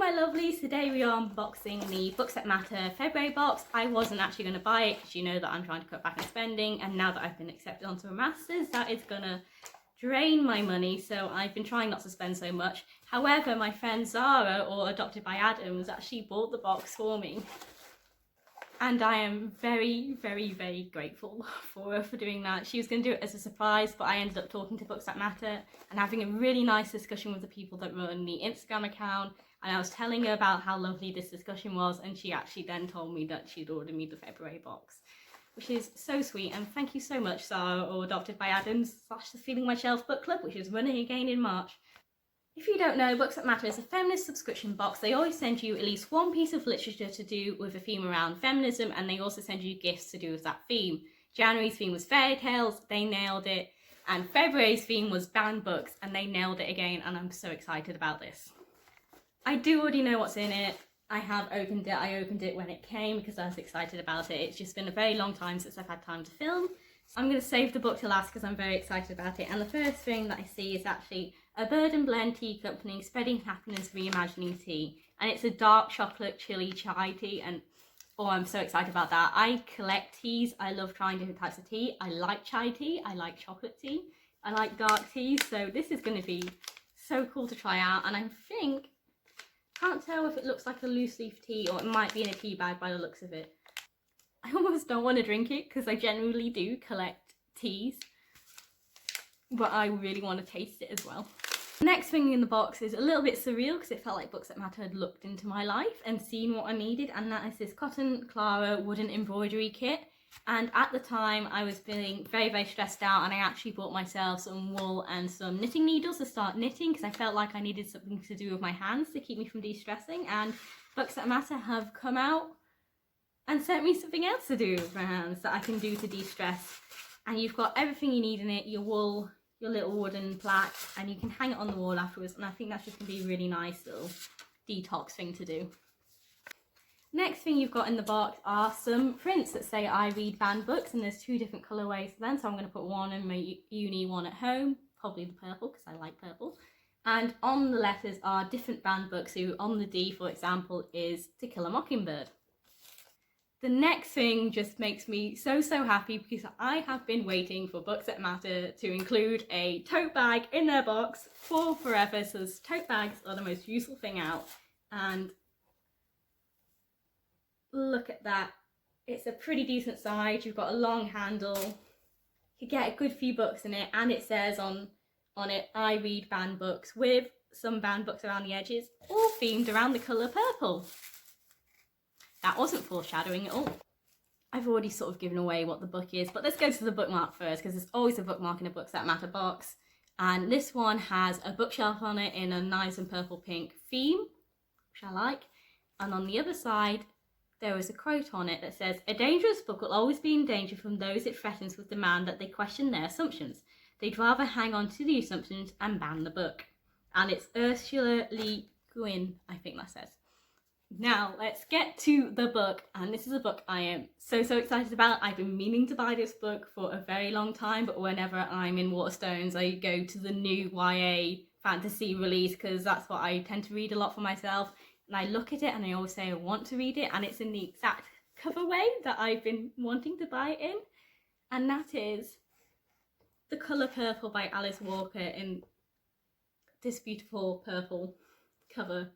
my lovelies, today we are unboxing the Books That Matter February box. I wasn't actually going to buy it because you know that I'm trying to cut back on spending, and now that I've been accepted onto a master's, that is going to drain my money, so I've been trying not to spend so much. However, my friend Zara, or Adopted by Addams, actually bought the box for me. And I am very, very, very grateful for her for doing that. She was going to do it as a surprise, but I ended up talking to Books That Matter and having a really nice discussion with the people that run the Instagram account. And I was telling her about how lovely this discussion was, and she actually then told me that she'd ordered me the February box, which is so sweet. And thank you so much, Zara, or Adopted by Addams / the Feeling My Shelf book club, which is running again in March. If you don't know, Books That Matter is a feminist subscription box. They always send you at least one piece of literature to do with a theme around feminism, and they also send you gifts to do with that theme. January's theme was fairy tales, they nailed it, and February's theme was banned books, and they nailed it again, and I'm so excited about this. I do already know what's in it. I have opened it. I opened it when it came because I was excited about it. It's just been a very long time since I've had time to film. So I'm going to save the book to last because I'm very excited about it. And the first thing that I see is actually a Bird and Blend tea company, Spreading Happiness, Reimagining Tea. And it's a dark chocolate chili chai tea, and oh, I'm so excited about that. I collect teas. I love trying different types of tea. I like chai tea. I like chocolate tea. I like dark tea. So this is going to be so cool to try out. And I can't tell if it looks like a loose leaf tea or it might be in a tea bag by the looks of it. I almost don't want to drink it because I generally do collect teas, but I really want to taste it as well. The next thing in the box is a little bit surreal because it felt like Books That Matter had looked into my life and seen what I needed, and that is this Cotton Clara wooden embroidery kit. And at the time I was feeling very, very stressed out, and I actually bought myself some wool and some knitting needles to start knitting because I felt like I needed something to do with my hands to keep me from de-stressing, and Books That Matter have come out and sent me something else to do with my hands that I can do to de-stress. And you've got everything you need in it, your wool, your little wooden plaque, and you can hang it on the wall afterwards, and I think that's just going to be a really nice little detox thing to do. Next thing you've got in the box are some prints that say I read banned books, and there's two different colourways for them, so I'm going to put one in my uni, one at home, probably the purple because I like purple. And on the letters are different banned books, so on the D, for example, is To Kill a Mockingbird. The next thing just makes me so happy because I have been waiting for Books That Matter to include a tote bag in their box for forever. So tote bags are the most useful thing out, and look at that. It's a pretty decent size. You've got a long handle. You get a good few books in it, and it says on it, I read banned books, with some banned books around the edges, all themed around the colour purple. That wasn't foreshadowing at all. I've already sort of given away what the book is, but let's go to the bookmark first because there's always a bookmark in a Books That Matter box. And this one has a bookshelf on it in a nice and purple pink theme, which I like. And on the other side, there is a quote on it that says, "A dangerous book will always be in danger from those it threatens with demand that they question their assumptions. They'd rather hang on to the assumptions and ban the book." And it's Ursula Le Guin, I think that says. Now let's get to the book, and this is a book I am so excited about. I've been meaning to buy this book for a very long time, but whenever I'm in Waterstones I go to the new YA fantasy release because that's what I tend to read a lot for myself, and I look at it and I always say I want to read it, and it's in the exact cover way that I've been wanting to buy it in, and that is The Colour Purple by Alice Walker in this beautiful purple cover.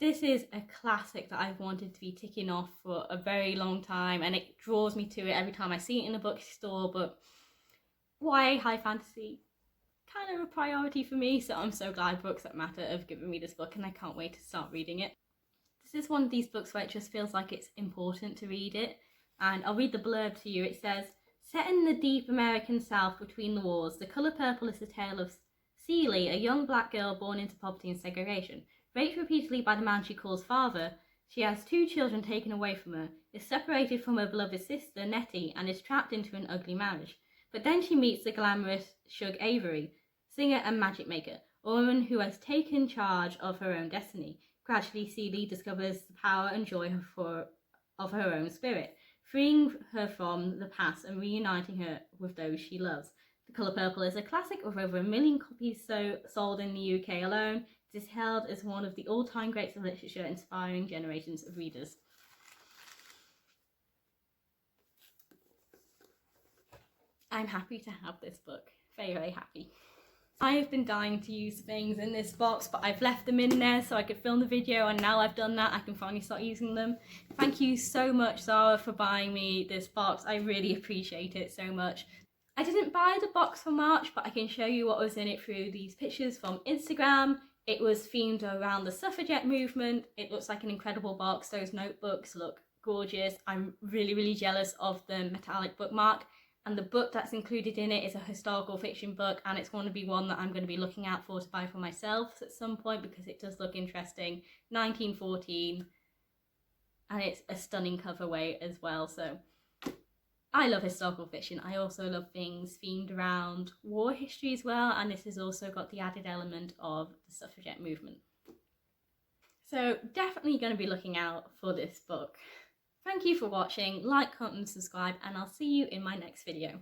This is a classic that I've wanted to be ticking off for a very long time, and it draws me to it every time I see it in a bookstore, but YA high fantasy, kind of a priority for me, so I'm so glad Books That Matter have given me this book, and I can't wait to start reading it. This is one of these books where it just feels like it's important to read it, and I'll read the blurb to you. It says, "Set in the deep American South between the wars, The Colour Purple is the tale of Celie, a young black girl born into poverty and segregation. Raped repeatedly by the man she calls father, she has 2 children taken away from her, is separated from her beloved sister, Nettie, and is trapped into an ugly marriage. But then she meets the glamorous Shug Avery, singer and magic maker, a woman who has taken charge of her own destiny. Gradually, Celie discovers the power and joy of her own spirit, freeing her from the past and reuniting her with those she loves. The Colour Purple is a classic with over 1 million copies sold in the UK alone. It is held as one of the all-time greats of literature, inspiring generations of readers. I'm happy to have this book. Very, very happy. I have been dying to use things in this box, but I've left them in there so I could film the video, and now I've done that, I can finally start using them. Thank you so much, Zara, for buying me this box. I really appreciate it so much. I didn't buy the box for March, but I can show you what was in it through these pictures from Instagram. It was themed around the suffragette movement. It looks like an incredible box. Those notebooks look gorgeous. I'm really, really jealous of the metallic bookmark. And the book that's included in it is a historical fiction book, and it's going to be one that I'm going to be looking out for to buy for myself at some point because it does look interesting. 1914, and it's a stunning cover weight as well. So I love historical fiction. I also love things themed around war history as well, and this has also got the added element of the suffragette movement. So definitely going to be looking out for this book. Thank you for watching, like, comment and subscribe, and I'll see you in my next video.